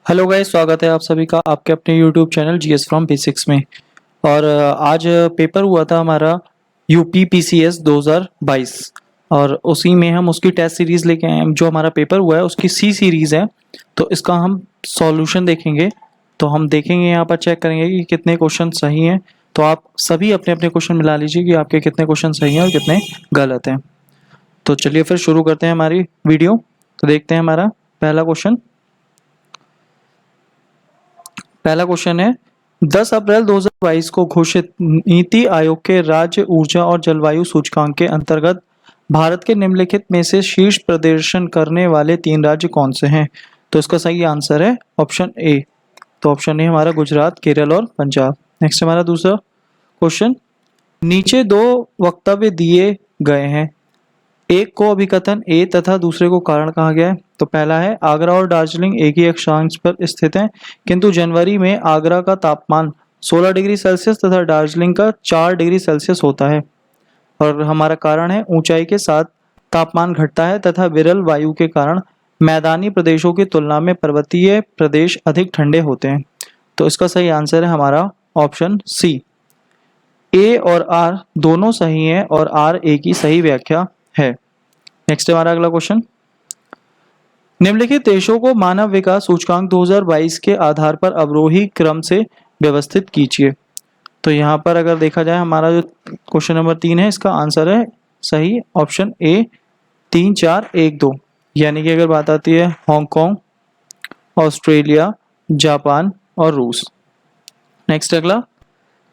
Hello guys, स्वागत है आप सभी का आपके अपने YouTube channel GS from basics में। और आज पेपर हुआ था हमारा यूपी पीसीएस 2022 और उसी में हम उसकी टेस्ट सीरीज़ लेके आए हैं। जो हमारा पेपर हुआ है उसकी सी सीरीज़ है, तो इसका हम सॉल्यूशन देखेंगे। तो हम देखेंगे, यहाँ पर चेक करेंगे कि कितने क्वेश्चन सही हैं। तो आप सभी अपने अपने क्वेश्चन मिला लीजिए कि आपके कितने क्वेश्चन सही हैं और कितने गलत हैं। तो चलिए फिर शुरू करते हैं हमारी वीडियो। तो देखते हैं हमारा पहला क्वेश्चन है 10 अप्रैल 2022 को घोषित नीति आयोग के राज्य ऊर्जा और जलवायु सूचकांक के अंतर्गत भारत के निम्नलिखित में से शीर्ष प्रदर्शन करने वाले 3 राज्य कौन से हैं। तो इसका सही आंसर है ऑप्शन ए। तो ऑप्शन ए हमारा गुजरात, केरल और पंजाब। नेक्स्ट हमारा दूसरा क्वेश्चन, नीचे 2 वक्तव्य दिए गए हैं, एक को अभिकथन ए तथा दूसरे को कारण कहा गया है। तो पहला है आगरा और दार्जिलिंग एक ही अक्षांश पर स्थित हैं, किंतु जनवरी में आगरा का तापमान 16 डिग्री सेल्सियस तथा दार्जिलिंग का 4 डिग्री सेल्सियस होता है। और हमारा कारण है ऊंचाई के साथ तापमान घटता है तथा विरल वायु के कारण मैदानी प्रदेशों की तुलना में पर्वतीय प्रदेश अधिक ठंडे होते हैं। तो इसका सही आंसर है हमारा ऑप्शन सी। ए और आर दोनों सही हैं और आर ए की सही व्याख्या है। नेक्स्ट हमारा अगला क्वेश्चन, निम्नलिखित देशों को मानव विकास सूचकांक 2022 के आधार पर अवरोही क्रम से व्यवस्थित कीजिए। तो यहाँ पर अगर देखा जाए हमारा जो क्वेश्चन नंबर 3 है, इसका आंसर है सही ऑप्शन ए 3 4 1 2। यानी कि अगर बात आती है हांगकांग, ऑस्ट्रेलिया, जापान और रूस। नेक्स्ट अगला,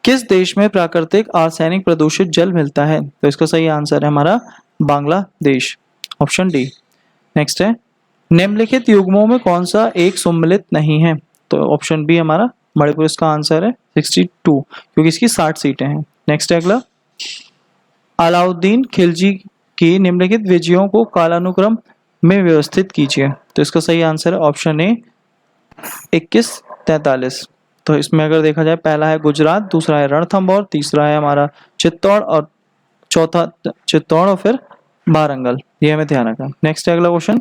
किस देश में प्राकृतिक आर्सेनिक प्रदूषित जल मिलता है। तो इसका सही आंसर है हमारा बांग्लादेश, ऑप्शन डी। नेक्स्ट है, निम्नलिखित युग्मों में कौन सा एक सम्मिलित नहीं है। तो ऑप्शन बी हमारा मणिपुर इसका आंसर है 62, क्योंकि इसकी 60 सीटें हैं। नेक्स्ट है अगला, अलाउद्दीन खिलजी की निम्नलिखित विजयों को कालानुक्रम में व्यवस्थित कीजिए। तो इसका सही आंसर है ऑप्शन ए 2143। तो इसमें अगर देखा जाए पहला है गुजरात, दूसरा है रणथंभौर, तीसरा है हमारा चित्तौड़ और चौथा चित्तौड़ और फिर वारंगल। ये हमें ध्यान रखना। नेक्स्ट है अगला क्वेश्चन,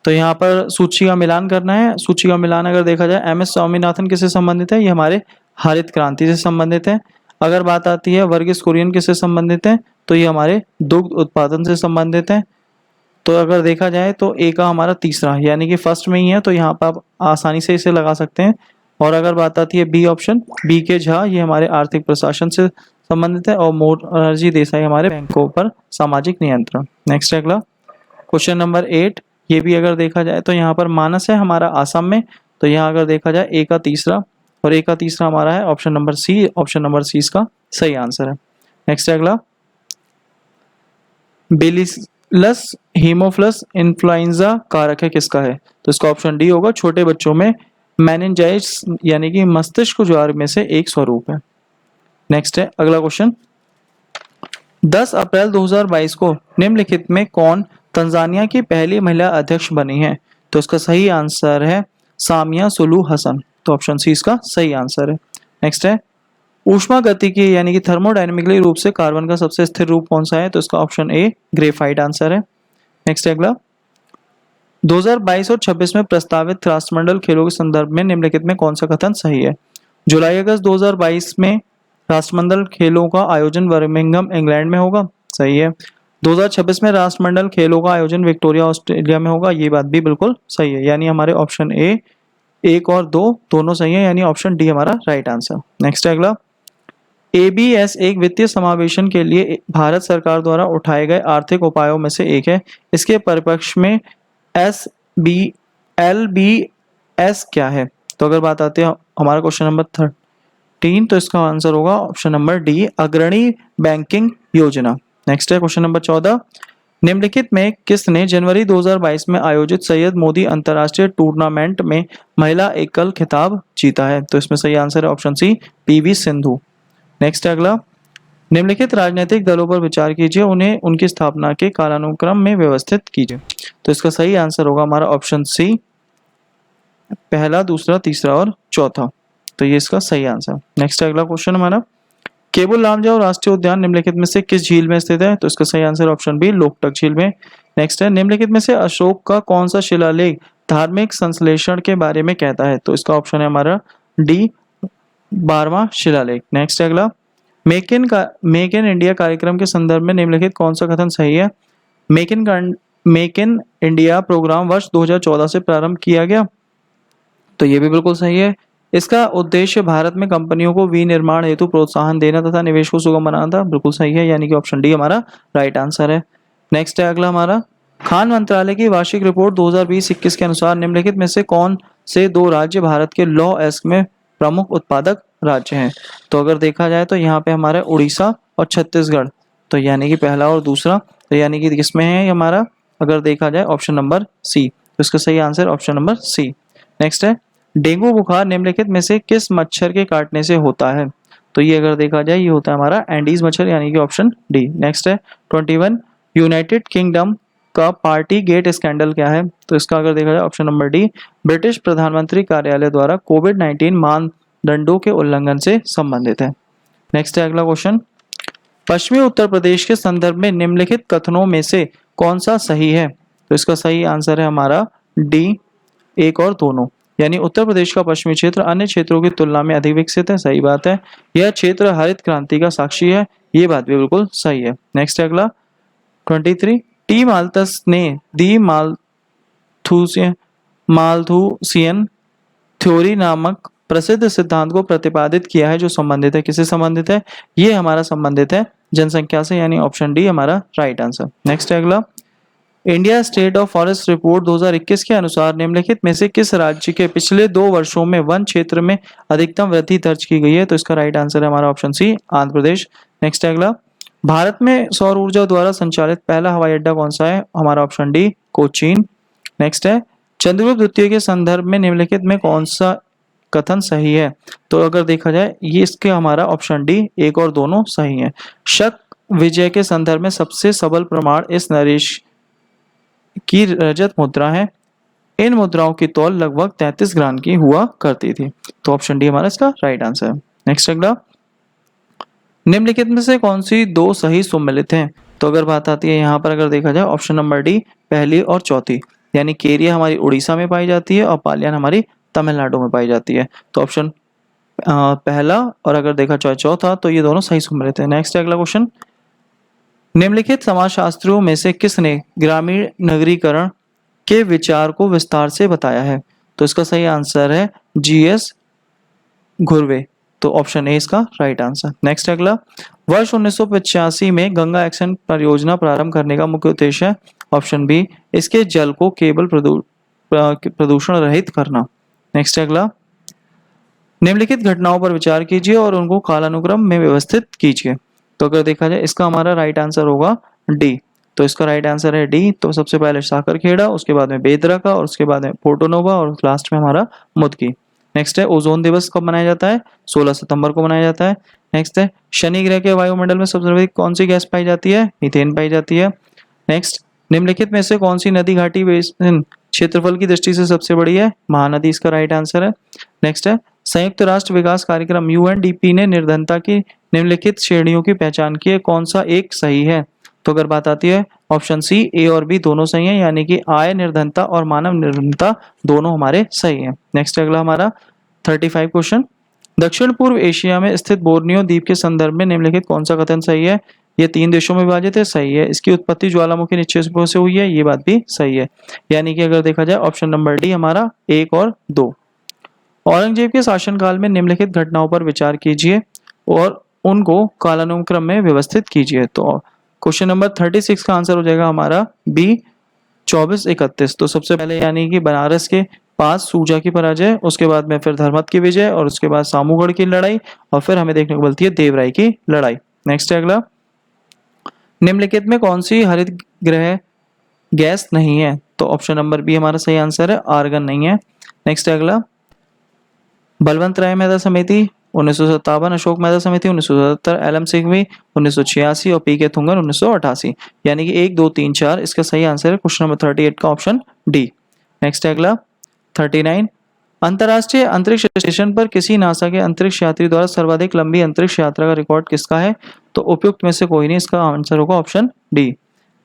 तो यहाँ पर सूची का मिलान करना है। सूची का मिलान अगर देखा जाए एम एस स्वामीनाथन किससे संबंधित है, ये हमारे हरित क्रांति से संबंधित है। अगर बात आती है वर्गीस कुरियन किससे संबंधित है, तो ये हमारे दुग्ध उत्पादन से संबंधित है। तो अगर देखा जाए तो ए का हमारा तीसरा यानी कि फर्स्ट में ही है, तो यहाँ पर आप आसानी से इसे लगा सकते हैं। और अगर बात आती है बी ऑप्शन, बी के झा, ये हमारे आर्थिक प्रशासन से संबंधित है। और मोरारजी देसाई हमारे बैंकों पर सामाजिक नियंत्रण। नेक्स्ट अगला क्वेश्चन नंबर 8, ये भी अगर देखा जाए तो यहाँ पर मानस है हमारा आसाम में। तो यहाँ अगर देखा जाए ए का तीसरा और ए का तीसरा हमारा है option number C. Option number C इसका सही आंसर है। नेक्स्ट अगला, बेसिलस हीमोफिलस इन्फ्लुएंजा कारक है किसका है। तो इसका ऑप्शन डी होगा, छोटे बच्चों में मेनिंजाइटिस यानी कि मस्तिष्क ज्वर में से एक स्वरूप है। नेक्स्ट है अगला क्वेश्चन, 10 अप्रैल 2022 को निम्नलिखित में कौन तंजानिया की पहली महिला अध्यक्ष बनी है। तो इसका सही आंसर है सामिया सुलू हसन। तो ऑप्शन सी इसका सही आंसर है। नेक्स्ट है, ऊष्मागतिकी यानी कि थर्मोडायनेमिकली रूप से कार्बन का सबसे स्थिर रूप कौन सा है। तो इसका ऑप्शन ए ग्रेफाइट आंसर है। नेक्स्ट अगला, 2022 और 26 में प्रस्तावित राष्ट्रमंडल खेलों के संदर्भ में निम्नलिखित में कौन सा कथन सही है। जुलाई अगस्त 2022 में राष्ट्रमंडल खेलों का आयोजन बर्मिंघम इंग्लैंड में होगा, सही है। 2026 में राष्ट्रमंडल खेलों का आयोजन विक्टोरिया ऑस्ट्रेलिया में होगा, ये बात भी बिल्कुल सही है। यानी हमारे ऑप्शन ए 1 और 2 दोनों सही है, यानी ऑप्शन डी हमारा राइट आंसर। नेक्स्ट अगला, एबीएस एक वित्तीय समावेशन के लिए भारत सरकार द्वारा उठाए गए आर्थिक उपायों में से एक है। इसके परिप्रेक्ष्य में एलबीएस क्या है। तो अगर बात आती है हमारा क्वेश्चन नंबर 13, तो इसका आंसर होगा ऑप्शन नंबर डी अग्रणी बैंकिंग योजना। नेक्स्ट है क्वेश्चन नंबर 14, निम्नलिखित में किसने जनवरी 2022 में आयोजित सैयद मोदी अंतर्राष्ट्रीय टूर्नामेंट में महिला एकल खिताब जीता है। तो इसमें सही आंसर है option C PV Sindhu. Next अगला, निम्नलिखित राजनीतिक दलों पर विचार कीजिए, उन्हें उनकी स्थापना के कालानुक्रम में व्यवस्थित कीजिए। तो इसका सही आंसर होगा हमारा ऑप्शन सी पहला, दूसरा, तीसरा और चौथा। तो ये इसका सही आंसर। नेक्स्ट अगला क्वेश्चन हमारा, केबुल लामजाओ राष्ट्रीय उद्यान निम्नलिखित में से किस झील में स्थित है। तो इसका सही आंसर ऑप्शन बी लोकटक झील में। नेक्स्ट है, निम्नलिखित में से अशोक का कौन सा शिलालेख धार्मिक संश्लेषण के बारे में कहता है? तो इसका ऑप्शन है हमारा डी, 12वां शिलालेख। नेक्स्ट अगला, मेक इन इंडिया कार्यक्रम के संदर्भ में निम्नलिखित कौन सा कथन सही है? मेक इन इंडिया प्रोग्राम वर्ष 2014 से प्रारंभ किया गया, तो ये भी बिल्कुल सही है। इसका उद्देश्य भारत में कंपनियों को विनिर्माण हेतु प्रोत्साहन देना तथा निवेश को सुगम बनाना था, बिल्कुल सही है, यानी कि ऑप्शन डी हमारा राइट आंसर है। नेक्स्ट है अगला हमारा, खान मंत्रालय की वार्षिक रिपोर्ट 2020-21 के अनुसार निम्नलिखित में से कौन से दो राज्य भारत के लौह अयस्क में प्रमुख उत्पादक राज्य हैं? तो अगर देखा जाए तो यहाँ पे हमारा उड़ीसा और छत्तीसगढ़, तो यानी कि पहला और दूसरा, तो यानी कि किसमें है ये हमारा, अगर देखा जाए ऑप्शन नंबर सी, तो इसका सही answer option number C. Next है, डेंगू बुखार निम्नलिखित में से किस मच्छर के काटने से होता है? तो ये अगर देखा जाए ये होता है हमारा एंडीज मच्छर, यानी कि ऑप्शन डी। नेक्स्ट है 21, यूनाइटेड किंगडम का पार्टी गेट स्कैंडल क्या है? तो इसका अगर देखा जाए ऑप्शन नंबर डी, ब्रिटिश प्रधानमंत्री कार्यालय द्वारा कोविड-19 मानदंडों के उल्लंघन से संबंधित है। नेक्स्ट है अगला क्वेश्चन, पश्चिमी उत्तर प्रदेश के संदर्भ में निम्नलिखित कथनों में से कौन सा सही है? तो इसका सही आंसर है हमारा डी, एक और दोनों, यानी उत्तर प्रदेश का पश्चिमी क्षेत्र अन्य क्षेत्रों की तुलना में अधिक विकसित है, सही बात है। यह क्षेत्र हरित क्रांति का साक्षी है, ये बात भी बिल्कुल सही है। नेक्स्ट अगला 23, टी माल्थस ने दी माल्थुसियन थ्योरी नामक प्रसिद्ध सिद्धांत को प्रतिपादित किया है जो संबंधित है, किससे संबंधित है? ये हमारा संबंधित है जनसंख्या से, यानी ऑप्शन डी हमारा राइट आंसर। नेक्स्ट अगला, India state of forest report 2021 के अनुसार निम्नलिखित में से किस राज्य के पिछले 2 वर्षों में वन क्षेत्र में अधिकतम वृद्धि दर्ज की गई है? तो इसका राइट आंसर है हमारा option C, Andhra Pradesh. Next अगला, भारत में सौर ऊर्जा द्वारा संचालित पहला हवाई अड्डा कौन सा है? हमारा ऑप्शन डी, कोचीन। नेक्स्ट है, चंद्रगुप्त द्वितीय के संदर्भ में निम्नलिखित में कौन सा कथन सही है? तो अगर देखा जाए ये इसके हमारा ऑप्शन डी, एक और दोनों सही है। शक विजय के संदर्भ में सबसे सबल प्रमाण इस नरेश की रजत मुद्रा है, इन मुद्राओं की तौल लगभग 33 ग्राम की हुआ करती थी, तो ऑप्शन डी हमारा इसका राइट आंसर है। नेक्स्ट अगला, निम्नलिखित में से कौन सी दो सही सुमेलित हैं? तो अगर बात आती है यहाँ पर अगर देखा जाए ऑप्शन नंबर डी, पहली और चौथी, यानी केरिया हमारी उड़ीसा में पाई जाती है और पालियान हमारी तमिलनाडु में पाई जाती है, तो ऑप्शन पहला और अगर देखा जाए चौथा, तो ये दोनों सही सुमेलित है। नेक्स्ट अगला क्वेश्चन, निम्नलिखित समाजशास्त्रियों में से किसने ग्रामीण नगरीकरण के विचार को विस्तार से बताया है? तो इसका सही आंसर है जीएस घुर्वे, तो ऑप्शन ए इसका राइट आंसर। नेक्स्ट अगला, वर्ष 1985 में गंगा एक्शन परियोजना प्रारंभ करने का मुख्य उद्देश्य है? ऑप्शन बी, इसके जल को केवल प्रदूषण रहित करना। नेक्स्ट अगला, निम्नलिखित घटनाओं पर विचार कीजिए और उनको कालानुक्रम में व्यवस्थित कीजिए। तो अगर देखा जाए इसका हमारा राइट आंसर होगा डी, तो इसका राइट आंसर है डी। तो सबसे पहले साकरखेड़ा, उसके बाद में बेदरका और उसके बाद में पोर्टोनोवा और लास्ट में हमारा मुदकी। नेक्स्ट है, ओजोन दिवस कब मनाया जाता है? 16 सितंबर को मनाया जाता है। नेक्स्ट है, शनि ग्रह के वायुमंडल में सबसे अधिक कौन सी गैस पाई जाती है? मीथेन पाई जाती है। नेक्स्ट, निम्नलिखित में से कौन सी नदी घाटी बेसिन क्षेत्रफल की दृष्टि से सबसे बड़ी है? महानदी इसका राइट आंसर है। नेक्स्ट है, संयुक्त राष्ट्र विकास कार्यक्रम यूएनडीपी ने निर्धनता की निम्नलिखित श्रेणियों की पहचान की है, कौन सा एक सही है? तो अगर बात आती है ऑप्शन सी, ए और बी दोनों सही हैं, यानी कि आय निर्धनता और मानव निर्धनता दोनों हमारे सही हैं। नेक्स्ट अगला हमारा 35 क्वेश्चन, दक्षिण पूर्व एशिया में स्थित बोर्नियो द्वीप के संदर्भ में निम्नलिखित कौन सा कथन सही है? ये 3 देशों में विभाजित है, सही है। इसकी उत्पत्ति ज्वालामुखी निक्षेपों से हुई है, ये बात भी सही है, यानी कि अगर देखा जाए ऑप्शन नंबर डी हमारा 1 और 2। औरंगजेब के शासनकाल में निम्नलिखित घटनाओं पर विचार कीजिए और उनको कालानुक्रम में व्यवस्थित कीजिए। तो क्वेश्चन नंबर 36 का आंसर हो जाएगा हमारा बी, 2431। तो सबसे पहले यानी कि बनारस के पास सूजा की पराजय, उसके बाद में फिर धर्मत की विजय और उसके बाद सामूगढ़ की लड़ाई और फिर हमें देखने को मिलती है देवराय की लड़ाई। नेक्स्ट है अगला, निम्नलिखित में कौन सी हरित गृह गैस नहीं है? तो ऑप्शन नंबर बी हमारा सही आंसर है, आर्गन नहीं है। नेक्स्ट है अगला, बलवंत राय मेहता समिति 1957, अशोक मेहता समिति 1977, एल एम सिंघवी 1986 और पी के थुंगन 1988, यानी कि 1 2 3 4 इसका सही आंसर है क्वेश्चन नंबर 38 का ऑप्शन डी। नेक्स्ट है अगला 39, अंतर्राष्ट्रीय अंतरिक्ष स्टेशन पर किसी नासा के अंतरिक्ष यात्री द्वारा सर्वाधिक लंबी अंतरिक्ष यात्रा का रिकॉर्ड किसका है? तो उपयुक्त में से कोई नहीं, इसका आंसर होगा ऑप्शन डी।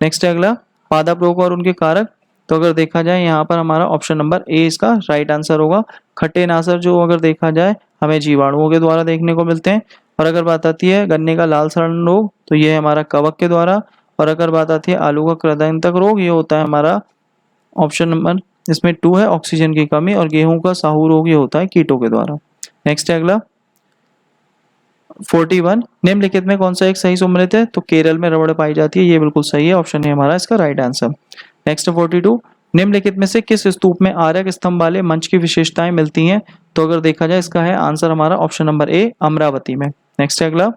नेक्स्ट है अगला, पादप रोग और उनके कारक, तो अगर देखा जाए यहाँ पर हमारा ऑप्शन नंबर ए इसका राइट आंसर होगा। खट्टे नासर जो अगर देखा जाए हमें जीवाणुओं के द्वारा देखने को मिलते हैं। और अगर बात आती है गन्ने का लाल सड़न रोग तो ये है हमारा कवक के द्वारा। और अगर बात आती है आलू का कृंतक रोग, ये होता है हमारा ऑप्शन नंबर इसमें 2 है, ऑक्सीजन की कमी। और गेहूं का साहू रोग ये होता है कीटों के द्वारा। नेक्स्ट है अगला 41, निम्नलिखित में कौन सा एक सही सम्मिलित है? तो केरल में रबड़ पाई जाती है, ये बिल्कुल सही है, ऑप्शन है हमारा इसका राइट आंसर। नेक्स्ट 42, निम्नलिखित में से किस स्तूप में आर्यक स्तंभ वाले मंच की विशेषताएं मिलती हैं? तो अगर देखा जाए इसका है आंसर हमारा ऑप्शन नंबर ए, अमरावती में। नेक्स्ट है अगला,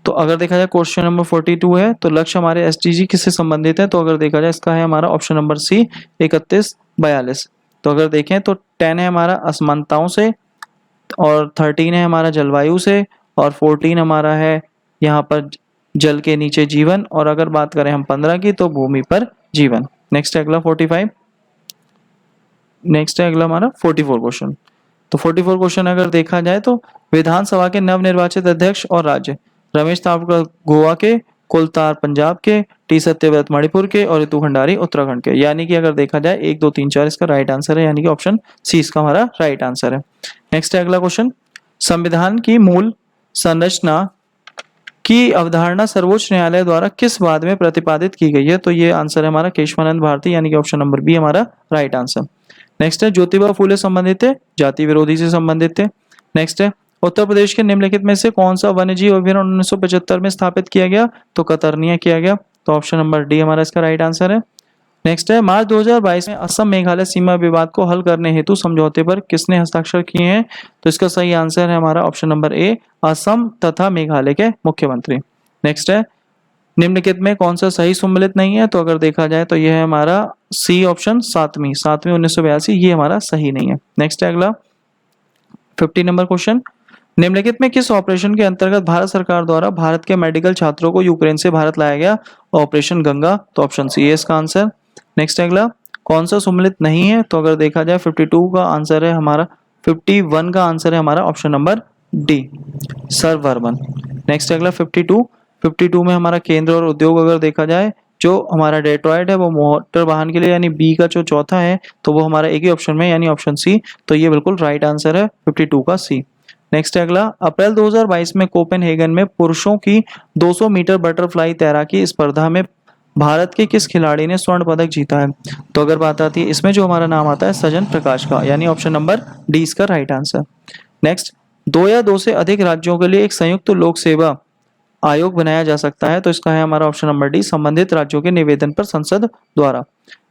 तो अगर देखा जाए क्वेश्चन नंबर 42 है, तो लक्ष्य हमारे एसडीजी किससे संबंधित है? तो अगर देखा जाए इसका है हमारा ऑप्शन नंबर सी, 3142। तो अगर देखें तो 10 है हमारा असमानताओं से, और 13 है हमारा जलवायु से, और 14 हमारा है यहाँ पर जल के नीचे जीवन, और अगर बात करें हम 15 की तो भूमि पर जीवन। नेक्स्ट है अगला 45। नेक्स्ट है अगला हमारा 44 क्वेश्चन। तो 44 क्वेश्चन अगर देखा जाए तो विधानसभा के नवनिर्वाचित अध्यक्ष और राज्य: रमेश तावड़कर गोवा के, कुलतार पंजाब के, टी सत्यव्रत मणिपुर के, और रितु भंडारी उत्तराखंड के। यानी कि अगर देखा जाए 1 2 3 4 इसका राइट आंसर है, यानी कि ऑप्शन सी इसका हमारा राइट आंसर है। नेक्स्ट है अगला क्वेश्चन, संविधान की मूल संरचना की अवधारणा सर्वोच्च न्यायालय द्वारा किस वाद में प्रतिपादित की गई है? तो ये आंसर है हमारा केशवानंद भारती, यानी कि ऑप्शन नंबर बी हमारा राइट आंसर। नेक्स्ट है ज्योतिबा फूले संबंधित थे, जाति विरोधी से संबंधित थे। नेक्स्ट है उत्तर प्रदेश के निम्नलिखित में से कौन सा वन्यजीव अभयारण्य 1975 में स्थापित किया गया? तो कतरनिया किया गया, तो ऑप्शन नंबर डी हमारा इसका राइट आंसर है। नेक्स्ट है मार्च 2022 में असम मेघालय सीमा विवाद को हल करने हेतु समझौते पर किसने हस्ताक्षर किए हैं? तो इसका सही आंसर है हमारा ऑप्शन नंबर ए, असम तथा मेघालय के मुख्यमंत्री। नेक्स्ट है निम्नलिखित में कौन सा सही सम्मिलित नहीं है? तो अगर देखा जाए तो यह है हमारा सी ऑप्शन, सातवीं 1982, ये हमारा सही नहीं है। नेक्स्ट है अगला 50 नंबर क्वेश्चन, निम्नलिखित में किस ऑपरेशन के अंतर्गत भारत सरकार द्वारा भारत के मेडिकल छात्रों को यूक्रेन से भारत लाया गया? ऑपरेशन गंगा, तो ऑप्शन सी है इसका आंसर। नेक्स्ट अगला कौन सा सम्मिलित नहीं है? तो अगर देखा जाए 52 का आंसर है हमारा, 51 का आंसर है हमारा option number D, Sarvavarman. Next अगला 52 में हमारा केंद्र और उद्योग अगर देखा जाए, जो हमारा डेट्रॉइट है वो मोटर वाहन के लिए, यानी बी का जो चौथा है तो वो हमारा एक ही ऑप्शन में, यानी ऑप्शन सी, तो ये बिल्कुल राइट आंसर है 52 का सी। नेक्स्ट है अगला, अप्रैल 2022 में कोपेनहेगन में पुरुषों की 200 मीटर बटरफ्लाई तैराकी स्पर्धा में भारत के किस खिलाड़ी ने स्वर्ण पदक जीता है? तो अगर बात आती है इसमें जो हमारा नाम आता है सजन प्रकाश का, यानी ऑप्शन नंबर डी इसका राइट आंसर। नेक्स्ट, 2 या 2 से अधिक राज्यों के लिए एक संयुक्त लोक सेवा आयोग बनाया जा सकता है, तो इसका है हमारा ऑप्शन नंबर डी, संबंधित राज्यों के निवेदन पर संसद द्वारा।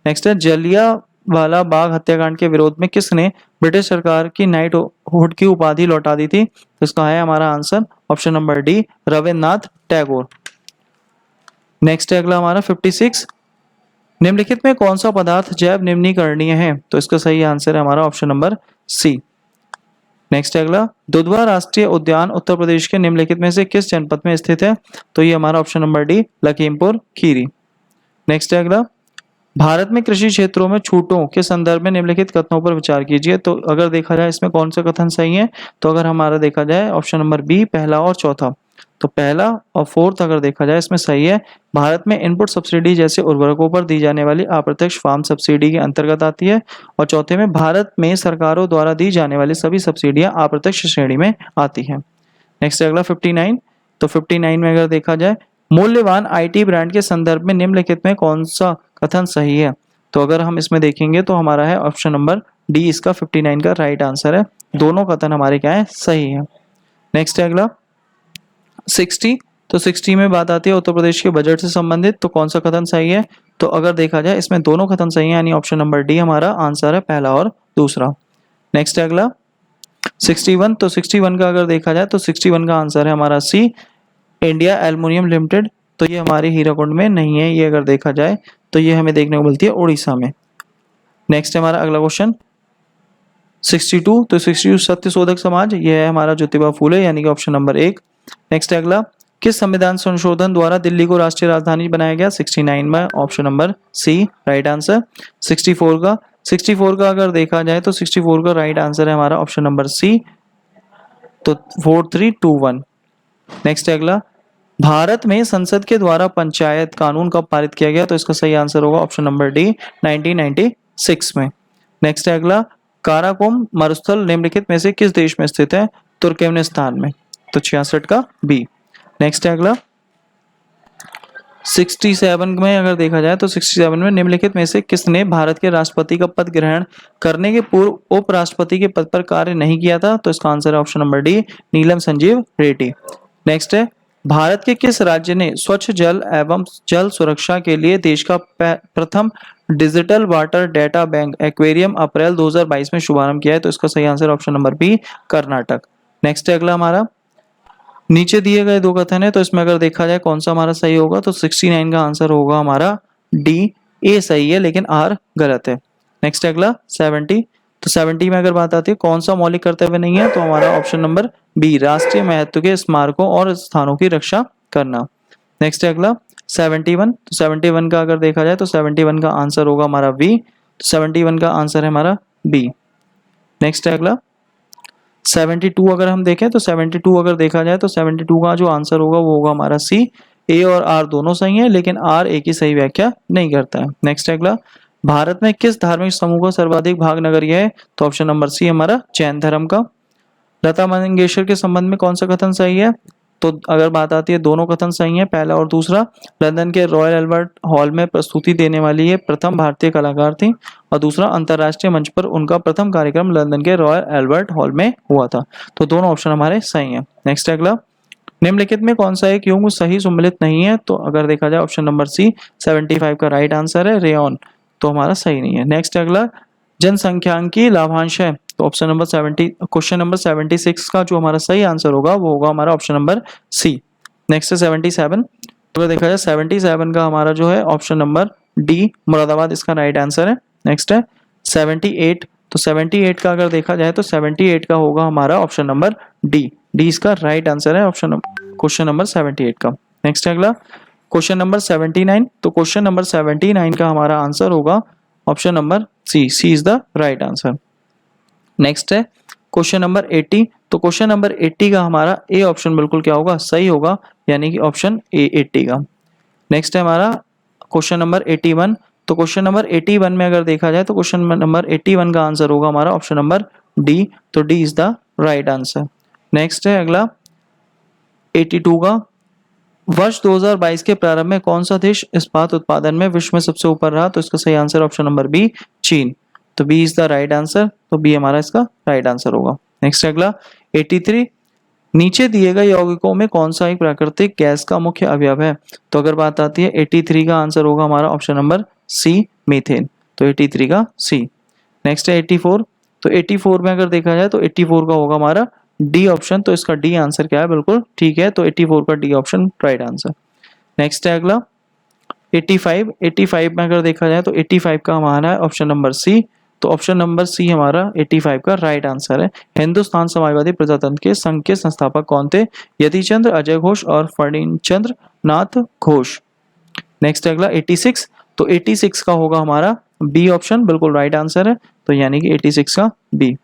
नेक्स्ट है जलियांवाला बाग हत्याकांड के विरोध में किसने ब्रिटिश सरकार की नाइटहुड की उपाधि लौटा दी थी? तो इसका है हमारा answer option number D, Rabindranath Tagore. Next है अगला हमारा 56, निम्नलिखित में कौन सा पदार्थ जैव निम्नीकरणीय है? तो इसका सही आंसर है हमारा ऑप्शन नंबर सी। नेक्स्ट है अगला, दुधवा राष्ट्रीय उद्यान उत्तर प्रदेश के निम्नलिखित में से किस जनपद में स्थित है? तो ये हमारा option number D, Lakhimpur Kheri. Next है अगला, भारत में कृषि क्षेत्रों में छूटों के संदर्भ में निम्नलिखित कथनों पर विचार कीजिए। तो अगर देखा जाए इसमें कौन सा कथन सही है? तो अगर हमारा देखा जाए ऑप्शन नंबर बी, पहला और चौथा, तो पहला और फोर्थ अगर देखा जाए इसमें सही है। भारत में इनपुट सब्सिडी जैसे उर्वरकों पर दी जाने वाली अप्रत्यक्ष फार्म सब्सिडी के अंतर्गत आती है, और चौथे में भारत में सरकारों द्वारा दी जाने वाली सभी सब्सिडियां अप्रत्यक्ष श्रेणी में आती हैं। नेक्स्ट अगला 59, तो 59 में अगर देखा जाए मूल्यवान आईटी ब्रांड के संदर्भ में निम्नलिखित में कौन सा कथन सही है? तो अगर हम इसमें देखेंगे तो हमारा है ऑप्शन नंबर डी, इसका 59 का राइट आंसर है। दोनों कथन हमारे क्या है, सही है। नेक्स्ट है अगला 60, तो 60 में बात आती है उत्तर प्रदेश के बजट से संबंधित, तो कौन सा कथन सही है? तो अगर देखा जाए इसमें दोनों कथन सही है, यानी ऑप्शन नंबर डी हमारा आंसर है, पहला और दूसरा। नेक्स्ट है अगला 61, तो 61 का अगर देखा जाए तो 61 का आंसर है हमारा सी, इंडिया एल्युमिनियम लिमिटेड, तो ये हमारे हीराकुंड में नहीं है, ये अगर देखा जाए तो ये हमें देखने को मिलती है उड़ीसा में। नेक्स्ट है हमारा अगला क्वेश्चन 62, तो 62 सत्य शोधक समाज, ये है हमारा ज्योतिबा फूले, यानी कि ऑप्शन नंबर 1। नेक्स्ट है अगला, किस संविधान संशोधन द्वारा दिल्ली को राष्ट्रीय राजधानी बनाया गया? 69 में option number C, right answer. 64 का अगर देखा जाए तो 64 का राइट आंसर है हमारा ऑप्शन नंबर सी, तो 4321। नेक्स्ट है अगला भारत में संसद के द्वारा पंचायत कानून कब पारित किया गया? तो इसका सही आंसर होगा ऑप्शन नंबर डी, 1996 में। नेक्स्ट है अगला, काराकोरम मरुस्थल निम्नलिखित में से किस देश में स्थित है? तुर्कमेनिस्तान में। तो 66 का बी। नेक्स्ट है अगला, 67 में अगर देखा जाए तो 67 में निम्नलिखित में से किसने भारत के राष्ट्रपति का पद ग्रहण करने के पूर्व उपराष्ट्रपति के पद पर कार्य नहीं किया था? तो इसका आंसर है ऑप्शन नंबर डी, नीलम संजीव रेड्डी। नेक्स्ट है, भारत के किस राज्य ने स्वच्छ जल एवं जल सुरक्षा के लिए देश का प्रथम digital water data bank aquarium अप्रैल 2022 में शुभारंभ किया है? तो इसका सही answer option number B, Karnataka. Next है अगला हमारा, नीचे दिए गए दो कथन है तो इसमें अगर देखा जाए कौन सा हमारा सही होगा? तो 69 का आंसर होगा हमारा डी, ए सही है लेकिन आर गलत है। नेक्स्ट है अगला 70, तो 70 में अगर बात आती है कौन सा मौलिक कर्तव्य नहीं है? तो हमारा ऑप्शन नंबर बी, राष्ट्रीय महत्व के स्मारकों और स्थानों की रक्षा करना। नेक्स्ट है अगला 71, तो 71 का अगर देखा जाए तो 71 का आंसर होगा हमारा बी, तो 71 का आंसर है हमारा बी। नेक्स्ट है अगला 72, अगर हम देखें तो 72 अगर देखा जाए तो 72 का जो आंसर होगा वो होगा हमारा सी। ए और आर दोनों सही हैं लेकिन आर ए की सही व्याख्या नहीं करता है। नेक्स्ट अगला, भारत में किस धार्मिक समूह का सर्वाधिक भाग नगरीय है? तो ऑप्शन नंबर सी हमारा जैन धर्म का। लता मंगेशकर के संबंध में कौन सा कथन सही है? तो अगर बात आती है दोनों कथन सही है, पहला और दूसरा। लंदन के रॉयल एल्बर्ट हॉल में प्रस्तुति देने वाली ये प्रथम भारतीय कलाकार थी, और दूसरा अंतर्राष्ट्रीय मंच पर उनका प्रथम कार्यक्रम लंदन के रॉयल एल्बर्ट हॉल में हुआ था। तो दोनों ऑप्शन हमारे सही हैं। नेक्स्ट अगला, निम्नलिखित में कौन सा एक युग्म सही सम्मिलित नहीं है? तो अगर देखा जाए ऑप्शन नंबर सी 75 का राइट आंसर है रेयन, तो हमारा सही नहीं है। नेक्स्ट अगला, जनसंख्यांकी लाभांश है, तो ऑप्शन नंबर 70, क्वेश्चन नंबर 76 का जो हमारा सही आंसर होगा वो होगा हमारा ऑप्शन नंबर सी। नेक्स्ट है 77, तो देखा जाए 77 का हमारा जो है ऑप्शन नंबर डी, मुरादाबाद इसका राइट आंसर है। नेक्स्ट है 78, तो 78 का अगर देखा जाए तो 78 का होगा हमारा ऑप्शन नंबर डी, डी इसका राइट आंसर है ऑप्शन क्वेश्चन नंबर 78 का। नेक्स्ट अगला क्वेश्चन नंबर 79, तो क्वेश्चन नंबर 79 का हमारा आंसर होगा option number C, C is the right answer. Next है क्वेश्चन नंबर 80, तो क्वेश्चन नंबर 80 का हमारा ए ऑप्शन बिल्कुल क्या होगा? सही होगा, यानी कि ऑप्शन ए 80 का। नेक्स्ट है हमारा क्वेश्चन नंबर 81, तो क्वेश्चन नंबर 81 में अगर देखा जाए तो क्वेश्चन नंबर 81 का आंसर होगा हमारा ऑप्शन नंबर डी, तो D is the right answer. Next है अगला 82 का, वर्ष 2022 के प्रारंभ में कौन सा देश इस्पात उत्पादन में विश्व में सबसे ऊपर रहा? तो इसका सही आंसर ऑप्शन नंबर बी, चीन, तो B is the right answer, तो बी हमारा इसका राइट आंसर होगा। नेक्स्ट अगला 83, नीचे दिए गए यौगिकों में कौन सा एक प्राकृतिक गैस का मुख्य अवयव है? तो अगर बात आती है 83 का आंसर होगा हमारा ऑप्शन नंबर सी, मीथेन, तो 83 का सी। नेक्स्ट है 84, तो 84 में अगर देखा जाए तो 84 का होगा हमारा डी ऑप्शन, तो इसका डी आंसर क्या है? बिल्कुल ठीक है, तो 84 का D option right answer. Next है अगला 85, 85 में अगर देखा जाए तो 85 का हमारा है ऑप्शन नंबर सी, तो ऑप्शन नंबर सी हमारा 85 का राइट आंसर है। हिंदुस्तान समाजवादी प्रजातंत्र के संघ के संस्थापक कौन थे? यति चंद्र, अजय घोष और फणीचंद्र नाथ घोष। नेक्स्ट अगला 86, तो 86 का होगा हमारा बी ऑप्शन, बिल्कुल राइट आंसर है, तो यानी कि 86 का बी।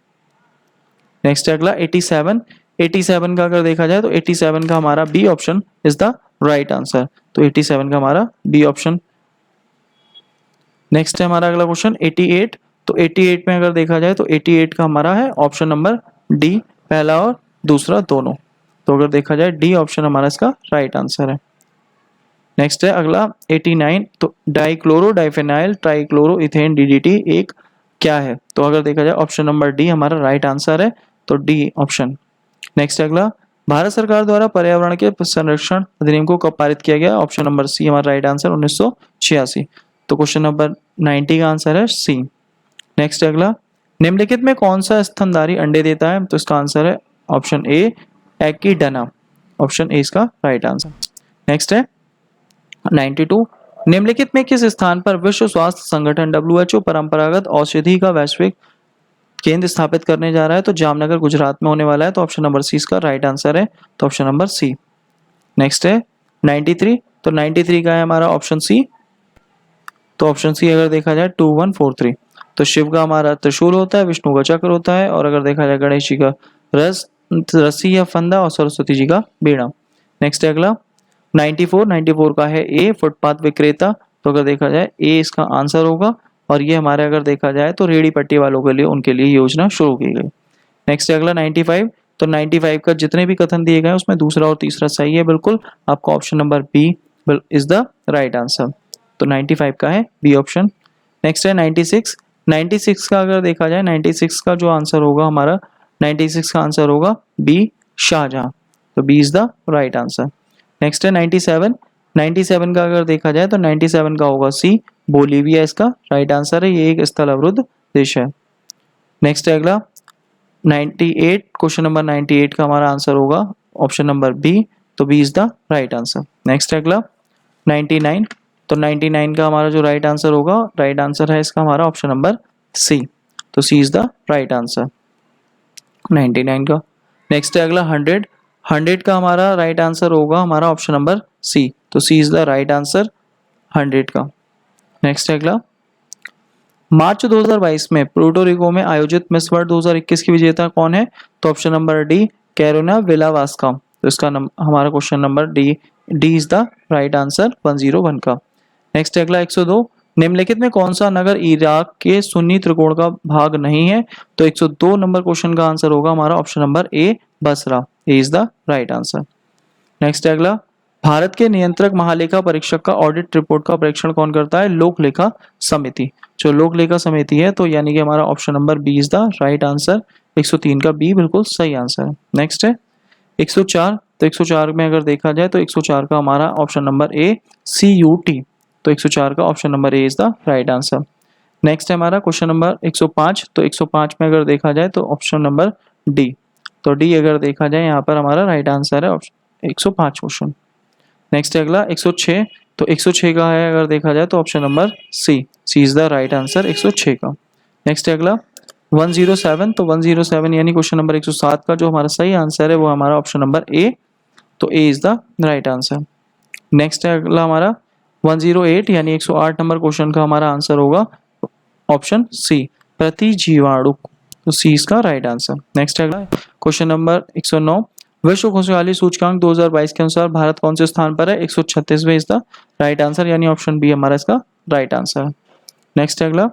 नेक्स्ट अगला 87, 87 का अगर देखा जाए तो 87 का हमारा B option is the right answer, तो 87 का हमारा बी ऑप्शन। नेक्स्ट है हमारा अगला क्वेश्चन 88, तो 88 में अगर देखा जाए तो 88 का हमारा है ऑप्शन नंबर डी, पहला और दूसरा दोनों, तो अगर देखा जाए डी ऑप्शन हमारा इसका राइट आंसर है। नेक्स्ट है अगला 89, तो डाइक्लोरो डाइफेनाइल ट्राइक्लोरो इथेन डीडीटी एक क्या है? तो अगर देखा जाए ऑप्शन नंबर डी हमारा राइट आंसर है, तो डी ऑप्शन। नेक्स्ट अगला, भारत सरकार द्वारा पर्यावरण के संरक्षण अधिनियम को कब पारित किया गया? ऑप्शन नंबर सी हमारा राइट आंसर 1986, तो क्वेश्चन नंबर 90 का आंसर है सी। नेक्स्ट अगला, निम्नलिखित में कौन सा स्तनधारी अंडे देता है? तो इसका आंसर है ऑप्शन ए, एकिडना, ऑप्शन ए इसका राइट आंसर। नेक्स्ट है 92, निम्नलिखित में किस स्थान पर विश्व स्वास्थ्य संगठन WHO परंपरागत औषधि का वैश्विक केंद्र स्थापित करने जा रहा है? तो जामनगर गुजरात में होने वाला है, तो ऑप्शन नंबर सी इसका राइट आंसर है, तो ऑप्शन नंबर सी। नेक्स्ट है 93, तो 93 का है हमारा ऑप्शन सी, तो ऑप्शन सी अगर देखा जाए 2143, तो शिव का हमारा त्रिशूल होता है, विष्णु का चक्र होता है, और अगर देखा जाए गणेश जी का रस्सी या फंदा, और सरस्वती जी का बीड़ा। नेक्स्ट है अगला 94 का है ए, फुटपाथ विक्रेता। तो अगर देखा जाए ए इसका आंसर होगा। और ये हमारे अगर देखा जाए तो रेहड़ी पट्टी वालों के लिए, उनके लिए योजना शुरू की गई। नेक्स्ट है अगला 95। तो 95 का जितने भी कथन दिए गए हैं उसमें दूसरा और तीसरा सही है बिल्कुल। आपका option number B is the right answer. तो 95 का है बी ऑप्शन। नेक्स्ट है 96। 96 का अगर देखा जाए, 96 का जो आंसर होगा हमारा, 96 का आंसर होगा बी, शाहजहां। तो B is the right answer. Next है 97। 97 का अगर देखा जाए तो 97 का होगा सी, बोलीविया इसका राइट आंसर है। ये एक स्थल अवरुद्ध देश है। नेक्स्ट है अगला 98। क्वेश्चन नंबर 98 का हमारा आंसर होगा ऑप्शन नंबर बी। तो B is the right answer. Next है अगला 99। तो 99 का हमारा जो राइट आंसर होगा, राइट आंसर है इसका हमारा ऑप्शन नंबर सी। तो C is the right answer 99 का। नेक्स्ट है अगला 100। 100 का हमारा राइट आंसर होगा हमारा ऑप्शन नंबर सी। तो C is the right answer 100 का। नेक्स्ट है अगला मार्च 2022 में प्रोटोरिको में आयोजित मिस वर्ल्ड 2021 की विजेता कौन है? तो ऑप्शन नंबर डी, कैरोना विलावास्का। तो इसका हमारा question number D is the right answer 101 का। नेक्स्ट अगला 102। निम्नलिखित में कौन सा नगर इराक के सुन्नी त्रिकोण का भाग नहीं है? तो 102 नंबर क्वेश्चन का आंसर होगा हमारा option number A, Basra. A is the right answer. Next अगला भारत के नियंत्रक महालेखा परीक्षक का ऑडिट रिपोर्ट का परीक्षण कौन करता है? लोक लेखा समिति। जो लोक लेखा समिति है, तो यानी कि हमारा option number B is the right answer. 103 का बी बिल्कुल सही आंसर है। नेक्स्ट है 104। तो 104 में अगर देखा जाए तो 104 का हमारा ऑप्शन नंबर ए, CUT। तो 104 का option number A is the right answer. Next है हमारा क्वेश्चन नंबर 105। तो 105 में अगर देखा जाए तो ऑप्शन नंबर डी। तो डी अगर देखा जाए यहाँ पर हमारा राइट आंसर है ऑप्शन 105 क्वेश्चन। नेक्स्ट है अगला 106। तो 106 का है अगर देखा जाए तो option number C is the right answer 106 का। नेक्स्ट है अगला 107। तो 107 यानी क्वेश्चन नंबर 107 का जो हमारा सही आंसर है वो हमारा ऑप्शन नंबर ए। तो A is the right answer. Next है अगला हमारा 108 यानी 108 नंबर क्वेश्चन का हमारा आंसर होगा ऑप्शन सी, प्रति जीवाणु। तो सी इसका राइट आंसर। नेक्स्ट है अगला क्वेश्चन नंबर 109। विश्व खुशहाली सूचकांक 2022 के अनुसार भारत कौन से स्थान पर है? 136वें इज द राइट आंसर, यानी ऑप्शन बी हमारा इसका राइट आंसर है। नेक्स्ट है अगला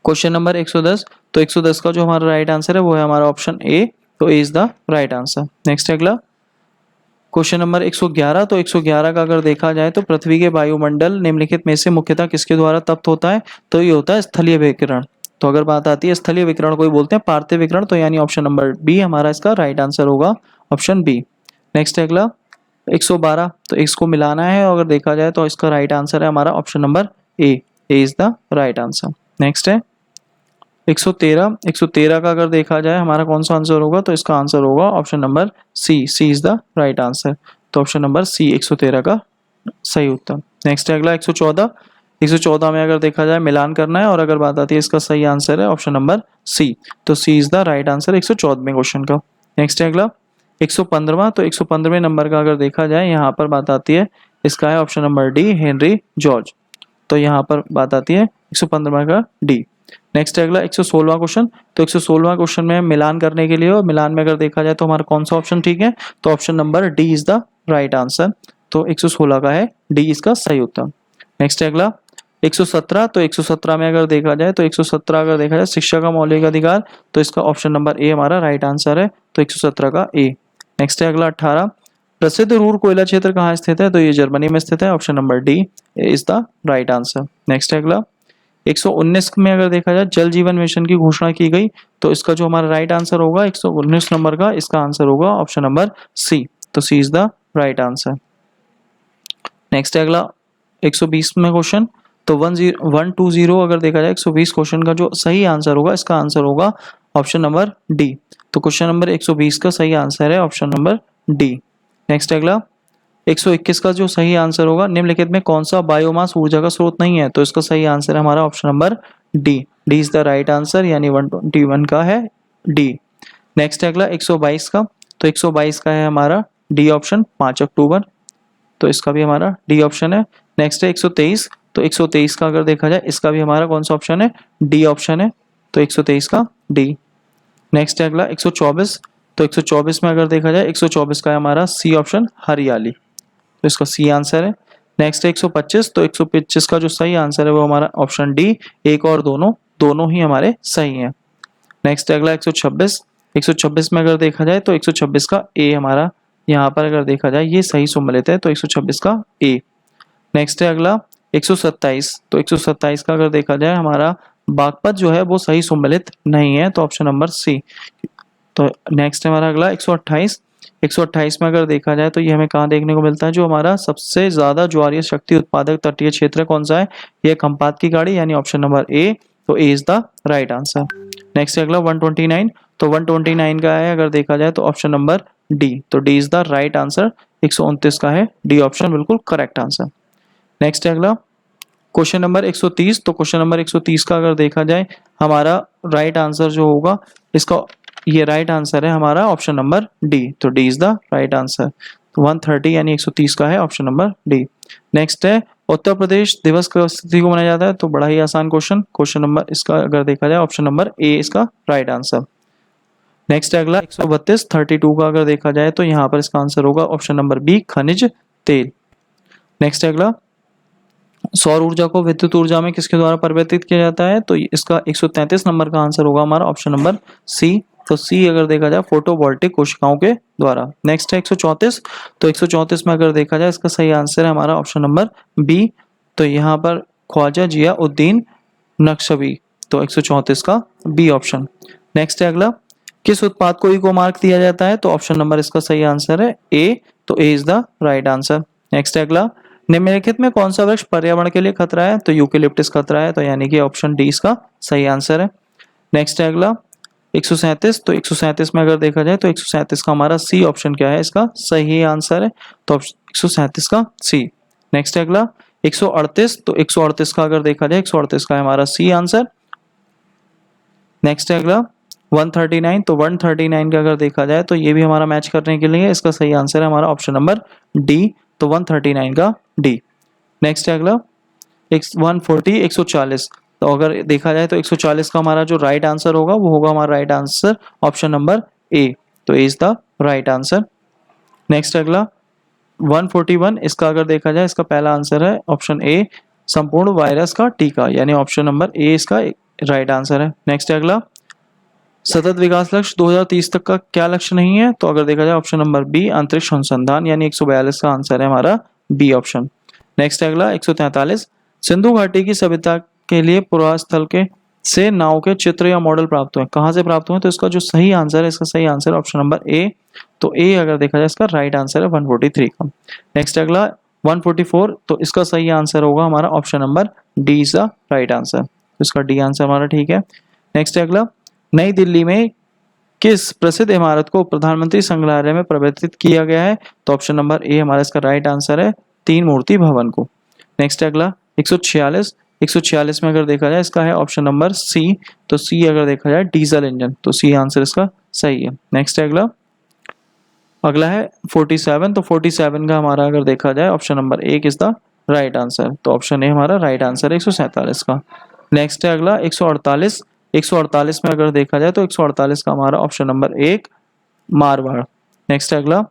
क्वेश्चन नंबर 110। तो 110 का जो हमारा राइट आंसर है वो है हमारा ऑप्शन ए। तो A is the right answer. Next है अगला क्वेश्चन नंबर 111। तो 111 का अगर देखा जाए तो पृथ्वी के वायुमंडल निम्नलिखित में से मुख्यतः किसके द्वारा तप्त होता है? तो ये होता है स्थलीय विकिरण। तो अगर बात आती है स्थलीय विकिरण को ही बोलते हैं पार्थिव विकिरण, तो यानी ऑप्शन नंबर बी हमारा इसका राइट आंसर होगा, ऑप्शन बी। नेक्स्ट है अगला 112। तो इसको मिलाना है और अगर देखा जाए तो इसका राइट आंसर है हमारा option number A is the right answer. Next है 113। 113 का अगर देखा जाए हमारा कौन सा आंसर होगा? तो इसका आंसर होगा option number C is the right answer. तो ऑप्शन नंबर सी 113 का सही उत्तर। नेक्स्ट है अगला 114। 114 में अगर देखा जाए मिलान करना है और अगर बात आती है इसका सही आंसर है ऑप्शन नंबर सी। तो C is the right answer 114वें क्वेश्चन का। नेक्स्ट है अगला 115। तो 115वें नंबर का अगर देखा जाए यहाँ पर बात आती है इसका है option number D, Henry George. तो यहाँ पर बात आती है 115 का डी। नेक्स्ट है अगला 116वां क्वेश्चन। तो 116वां क्वेश्चन में मिलान करने के लिए और मिलान में अगर देखा जाए तो हमारा कौन सा ऑप्शन ठीक है? तो option number D is the right answer. तो 116 का है डी इसका सही उत्तर। नेक्स्ट है अगला 117। तो 117 में अगर देखा जाए तो 117 अगर देखा जाए शिक्षा का मौलिक अधिकार, तो इसका ऑप्शन नंबर ए हमारा राइट आंसर है। तो 117 का ए। नेक्स्ट है अगला 18। प्रसिद्ध रूर कोयला क्षेत्र कहाँ स्थित है? तो ये जर्मनी में स्थित है, option number D is the right answer. Next है अगला 119 में अगर देखा जाए जल जीवन मिशन की घोषणा की गई, तो इसका जो हमारा राइट आंसर होगा 119 नंबर का, इसका आंसर होगा ऑप्शन नंबर सी। तो C is the right answer. Next है अगला 120 में क्वेश्चन। तो 120 अगर देखा जाए 120 क्वेश्चन का जो सही आंसर होगा इसका आंसर होगा ऑप्शन नंबर डी। तो क्वेश्चन नंबर 120 का सही आंसर है ऑप्शन नंबर डी। नेक्स्ट अगला 121 का जो सही आंसर होगा निम्नलिखित में कौन सा बायोमास ऊर्जा का स्रोत नहीं है? तो इसका सही आंसर है हमारा option number D is the right answer, यानी 121 का है डी। नेक्स्ट अगला 122 का। तो 122 का है हमारा डी ऑप्शन 5 अक्टूबर। तो इसका भी हमारा डी ऑप्शन है। नेक्स्ट है 123। तो 123 का अगर देखा जाए इसका भी हमारा कौन सा ऑप्शन है? डी ऑप्शन है। तो 123 का डी। नेक्स्ट है अगला 124। तो 124 में अगर देखा जाए 124 का है हमारा सी ऑप्शन, हरियाली। तो इसका सी आंसर है। नेक्स्ट है 125, तो 125 का जो सही आंसर है वो हमारा ऑप्शन डी, एक और दोनों ही हमारे सही हैं। नेक्स्ट है अगला 126। 126 में अगर देखा जाए तो 126 का ए हमारा यहाँ पर अगर देखा जाए ये सही सम्मिलित है, तो 126 का ए। नेक्स्ट है अगला 127, तो 127 का अगर देखा जाए हमारा बागपत जो है वो सही सम्मिलित नहीं है, तो ऑप्शन नंबर सी। तो नेक्स्ट है हमारा अगला 128। 128 में अगर देखा जाए तो ये हमें कहाँ देखने को मिलता है, जो हमारा सबसे ज्यादा ज्वारीय शक्ति उत्पादक तटीय क्षेत्र कौन सा है, ये खंपात की गाड़ी यानी ऑप्शन नंबर ए, तो A is the right answer. Next है अगला 129, तो 129 का है अगर देखा जाए तो ऑप्शन नंबर डी, तो D is the right answer. 129 का है डी ऑप्शन बिल्कुल करेक्ट आंसर। नेक्स्ट है अगला क्वेश्चन नंबर 130, तो क्वेश्चन नंबर 130 का अगर देखा जाए हमारा राइट आंसर जो होगा इसका, ये राइट आंसर है हमारा ऑप्शन नंबर डी, तो D is the right answer. तो 130 यानी 130 का है ऑप्शन नंबर डी। नेक्स्ट है उत्तर प्रदेश दिवस किस तिथि को मनाया जाता है, तो बड़ा ही आसान क्वेश्चन नंबर इसका अगर देखा जाए ऑप्शन नंबर ए इसका राइट आंसर। नेक्स्ट है अगला 132, 32 का अगर देखा जाए तो यहाँ पर इसका आंसर होगा ऑप्शन नंबर बी, खनिज तेल। नेक्स्ट है अगला सौर ऊर्जा को विद्युत ऊर्जा में किसके द्वारा परिवर्तित किया जाता है, तो इसका 133 नंबर का आंसर होगा हमारा ऑप्शन नंबर सी, तो सी अगर देखा जाए फोटोवोल्टिक कोशिकाओं के द्वारा। नेक्स्ट है 134, तो 134 में अगर देखा जाए इसका सही आंसर है हमारा ऑप्शन नंबर बी, तो यहाँ पर ख्वाजा जिया उद्दीन नक्शबी, तो 134 का बी ऑप्शन। नेक्स्ट है अगला किस उत्पाद को इको मार्क दिया जाता है, तो ऑप्शन नंबर इसका सही आंसर है ए, तो A is the right answer. Next है अगला निम्नलिखित में कौन सा वृक्ष पर्यावरण के लिए खतरा है, तो यूकेलिप्टस खतरा है, तो यानी कि ऑप्शन डी इसका सही आंसर है। नेक्स्ट है अगला 137, तो 137 में अगर देखा जाए तो 137 का हमारा सी ऑप्शन क्या है, इसका सही आंसर है, तो 137 का सी। नेक्स्ट है अगला 138, तो 138 का अगर देखा जाए 138 का है हमारा सी आंसर। नेक्स्ट है अगला 139, तो 139 का अगर देखा जाए तो ये भी हमारा मैच करने के लिए इसका सही आंसर है हमारा ऑप्शन नंबर डी, तो 139 का डी। नेक्स्ट है अगला 140, 140, तो अगर देखा जाए तो 140 का हमारा जो राइट आंसर होगा वो होगा हमारा right answer option number A, तो A is the right answer. Next अगला 141, इसका अगर देखा जाए इसका पहला आंसर है ऑप्शन ए, संपूर्ण वायरस का टीका, यानी ऑप्शन नंबर ए इसका राइट आंसर है। नेक्स्ट अगला सतत विकास लक्ष्य 2030 तक का क्या लक्ष्य नहीं है, तो अगर देखा जाए ऑप्शन नंबर बी, अंतरिक्ष अनुसंधान, यानी 142 का आंसर है हमारा बी ऑप्शन। नेक्स्ट अगला 143, सिंधु घाटी की सभ्यता के लिए पुरास्थल के से नाव के चित्र या मॉडल प्राप्त हुए, कहाँ से प्राप्त हुए, तो इसका जो सही आंसर है इसका सही आंसर ऑप्शन नंबर ए, तो ए अगर देखा जाए इसका राइट आंसर है 143 का। नेक्स्ट अगला 144, तो इसका सही आंसर होगा हमारा option number D is the right answer, तो इसका डी आंसर हमारा ठीक है। नेक्स्ट अगला नई दिल्ली में किस प्रसिद्ध इमारत को प्रधानमंत्री संग्रहालय में परिवर्तित किया गया है, तो ऑप्शन नंबर ए हमारा इसका राइट आंसर है, तीन मूर्ति भवन को। नेक्स्ट अगला 146, 146 में अगर देखा जाए इसका है ऑप्शन नंबर सी, तो सी अगर देखा जाए डीजल इंजन, तो सी आंसर इसका सही है। नेक्स्ट अगला है 47, तो 47 का हमारा अगर देखा जाए option number A is the right answer, तो ऑप्शन ए हमारा राइट आंसर है 147 का। नेक्स्ट है अगला 148, 148 में अगर देखा जाए तो 148 का हमारा ऑप्शन नंबर एक मारवाड़। नेक्स्ट अगला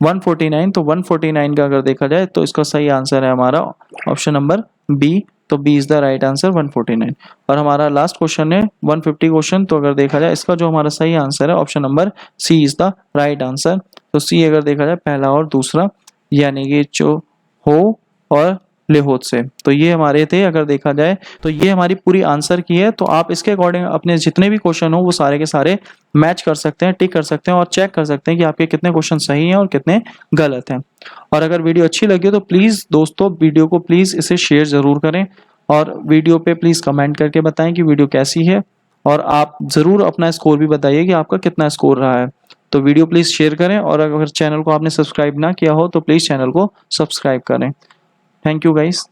149, तो 149 का अगर देखा जाए तो इसका सही आंसर है हमारा ऑप्शन नंबर बी, तो B is the right answer 149। और हमारा लास्ट क्वेश्चन है 150 क्वेश्चन, तो अगर देखा जाए इसका जो हमारा सही आंसर है option number C is the right answer, तो सी अगर देखा जाए पहला और दूसरा, यानी कि जो हो और लेहोत से, तो ये हमारे थे। अगर देखा जाए तो ये हमारी पूरी आंसर की है, तो आप इसके अकॉर्डिंग अपने जितने भी क्वेश्चन हो वो सारे के सारे मैच कर सकते हैं, टिक कर सकते हैं और चेक कर सकते हैं कि आपके कितने क्वेश्चन सही हैं और कितने गलत हैं। और अगर वीडियो अच्छी लगी तो प्लीज़ दोस्तों वीडियो को प्लीज़ इसे शेयर ज़रूर करें और वीडियो पे प्लीज़ कमेंट करके बताएं कि वीडियो कैसी है, और आप ज़रूर अपना स्कोर भी बताइए कि आपका कितना स्कोर रहा है। तो वीडियो प्लीज़ शेयर करें, और अगर चैनल को आपने सब्सक्राइब ना किया हो तो प्लीज़ चैनल को सब्सक्राइब करें। Thank you guys.